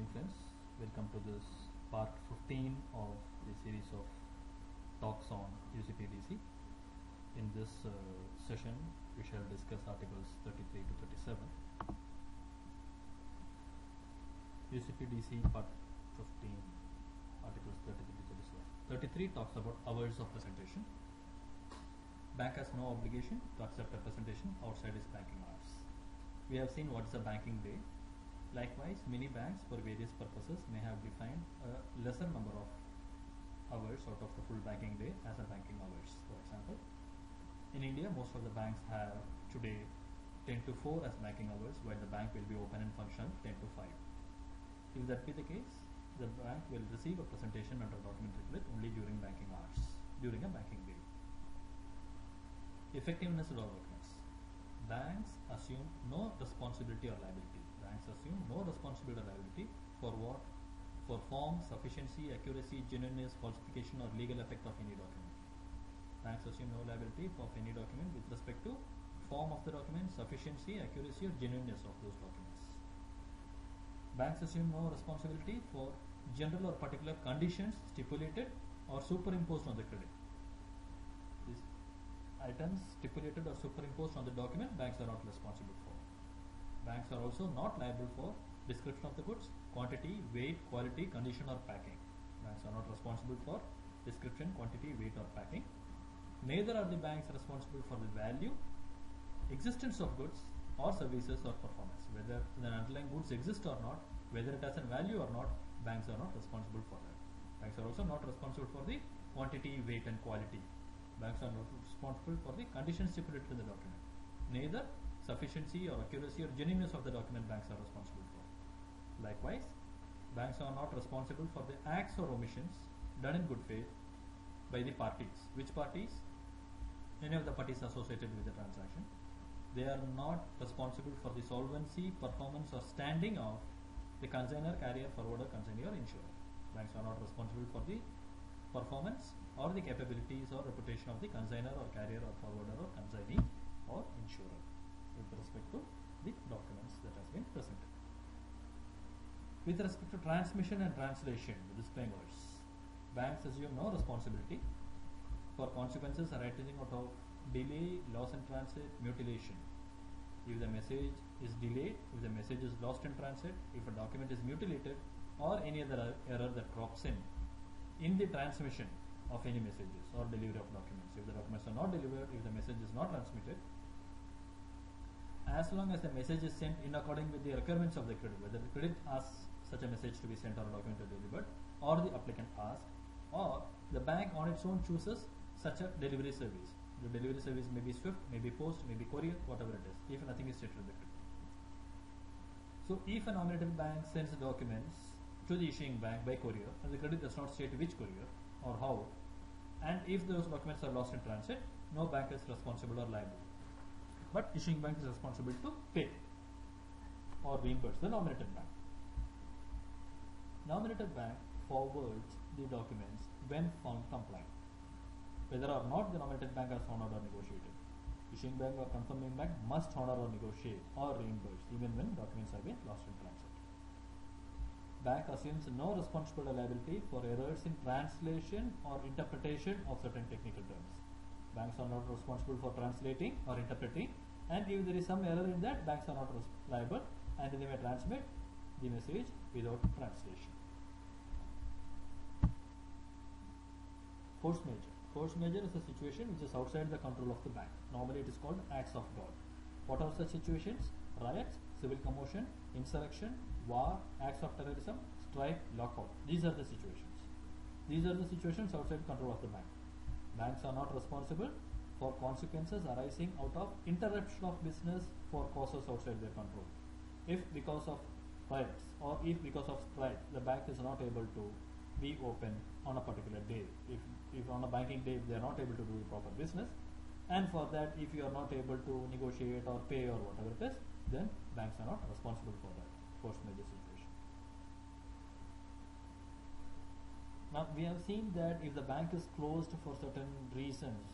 evening, friends. Welcome to this part 15 of the series of talks on UCP DC. In this session, we shall discuss articles 33 to 37. UCP DC part 15, articles 33 to 37. 33 talks about hours of presentation. Bank has no obligation to accept a presentation outside its banking hours. We have seen what is a banking day. Likewise, many banks for various purposes may have defined a lesser number of hours out of the full banking day as a banking hours. For example, in India, most of the banks have today 10 to 4 as banking hours, while the bank will be open and functional 10 to 5. If that be the case, the bank will receive a presentation under document request only during banking hours, during a banking day. Effectiveness of documents. Banks assume no responsibility or liability. Banks assume no responsibility or liability for what? For form, sufficiency, accuracy, genuineness, falsification or legal effect of any document. Banks assume no liability for any document with respect to form of the document, sufficiency, accuracy or genuineness of those documents. Banks assume no responsibility for general or particular conditions stipulated or superimposed on the credit. These items stipulated or superimposed on the document, banks are not responsible for. Banks are also not liable for description of the goods, quantity, weight, quality, condition or packing. Banks are not responsible for description, quantity, weight or packing. Neither are the banks responsible for the value, existence of goods or services or performance. Whether the underlying goods exist or not, whether it has a value or not, banks are not responsible for that. Banks are also not responsible for the quantity, weight and quality. Banks are not responsible for the conditions stipulated in the document. Neither sufficiency or accuracy or genuineness of the document banks are responsible for. Likewise, banks are not responsible for the acts or omissions done in good faith by the parties. Which parties? Any of the parties associated with the transaction. They are not responsible for the solvency, performance or standing of the consignor, carrier, forwarder, consignee or insurer. Banks are not responsible for the performance or the capabilities or reputation of the consignor or carrier or forwarder or consignee or insurer with respect to the documents that has been presented. With respect to transmission and translation, the disclaimers, banks assume no responsibility for consequences arising out of delay, loss in transit, mutilation. If the message is delayed, if the message is lost in transit, if a document is mutilated or any other error that crops in the transmission of any messages or delivery of documents. If the documents are not delivered, if the message is not transmitted, as long as the message is sent in according with the requirements of the credit, whether the credit asks such a message to be sent or a document to be delivered, or the applicant asks, or the bank on its own chooses such a delivery service. The delivery service may be swift, may be post, may be courier, whatever it is, if nothing is stated in the credit. So if a nominated bank sends documents to the issuing bank by courier and the credit does not state which courier or how, and if those documents are lost in transit, no bank is responsible or liable. But issuing bank is responsible to pay or reimburse the nominated bank. Nominated bank forwards the documents when found compliant, whether or not the nominated bank has honored or negotiated. Issuing bank or confirming bank must honor or negotiate or reimburse even when documents have been lost in transit. Bank assumes no responsibility or liability for errors in translation or interpretation of certain technical terms. Banks are not responsible for translating or interpreting, and if there is some error in that, banks are not liable and they may transmit the message without translation. Force majeure. Force majeure is a situation which is outside the control of the bank. Normally it is called acts of God. What are such situations? Riots, civil commotion, insurrection, war, acts of terrorism, strike, lockout. These are the situations. These are the situations outside control of the bank. Banks are not responsible for consequences arising out of interruption of business for causes outside their control. If because of riots or if because of strike the bank is not able to be open on a particular day, if on a banking day they are not able to do the proper business, and for that if you are not able to negotiate or pay or whatever it is, then banks are not responsible for that force majeure situation. Now we have seen that if the bank is closed for certain reasons,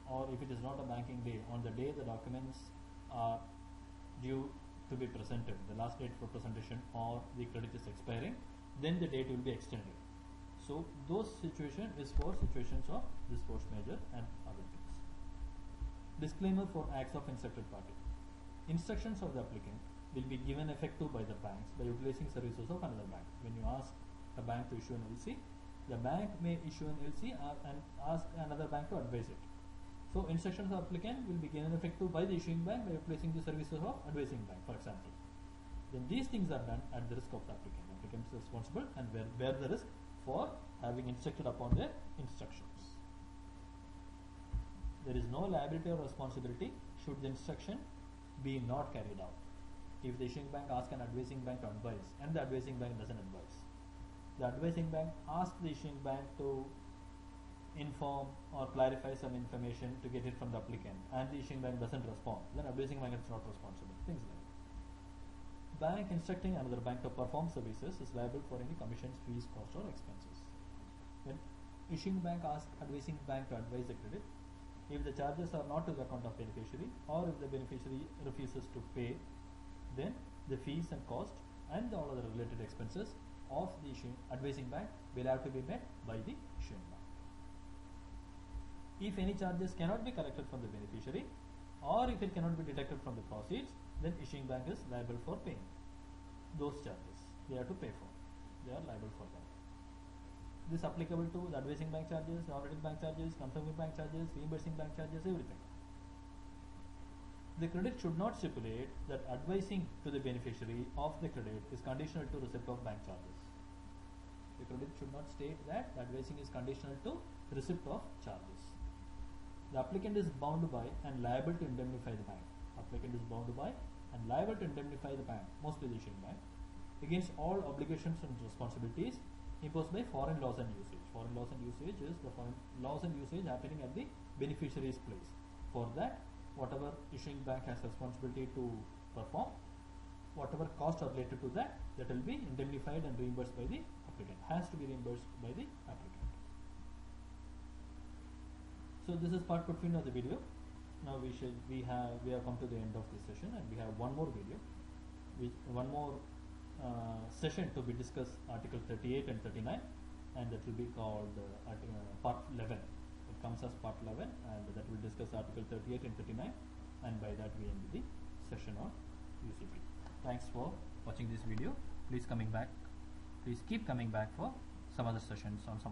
or if it is not a banking day, on the day the documents are due to be presented, the last date for presentation or the credit is expiring, then the date will be extended. So those situation is for situations of this force majeure and other things. Disclaimer for acts of instructed party. Instructions of the applicant will be given effect to by the banks by utilizing services of another bank. When you ask a bank to issue an LC, the bank may issue an LC and ask another bank to advise it. So instructions of applicant will be given effect to by the issuing bank by utilizing the services of advising bank, for example. Then these things are done at the risk of the applicant. The applicant is responsible and bear the risk for having instructed upon their instructions. There is no liability or responsibility should the instruction be not carried out. If the issuing bank asks an advising bank to advise and the advising bank doesn't advise, the advising bank asks the issuing bank to inform or clarify some information to get it from the applicant and the issuing bank doesn't respond, then advising bank is not responsible. Things like that. Bank instructing another bank to perform services is liable for any commissions, fees, costs or expenses. When issuing bank asks advising bank to advise the credit, if the charges are not to the account of beneficiary or if the beneficiary refuses to pay, then the fees and costs and all other related expenses of the advising bank will have to be met by the issuing bank. If any charges cannot be collected from the beneficiary or if it cannot be deducted from the proceeds, then issuing bank is liable for paying those charges. They have to pay for. They are liable for that. This applicable to the advising bank charges, auditing bank charges, confirming bank charges, reimbursing bank charges, everything. The credit should not stipulate that advising to the beneficiary of the credit is conditional to receipt of bank charges. The credit should not state that the advising is conditional to receipt of charges. The applicant is bound by and liable to indemnify the bank. Applicant is bound by and liable to indemnify the bank, mostly the issuing bank, against all obligations and responsibilities imposed by foreign laws and usage. Foreign laws and usage is the foreign laws and usage happening at the beneficiary's place. For that, whatever issuing bank has responsibility to perform, whatever costs are related to that, that will be indemnified and reimbursed by the applicant, has to be reimbursed by the applicant. So this is part 15 of the video. Now we have come to the end of this session and we have one more video, one more session to be discussed, Article 38 and 39, and that will be called Part 11. It comes as Part 11 and that will discuss Article 38 and 39, and by that we end the session on UCP. Thanks for watching this video. Please keep coming back for some other sessions on some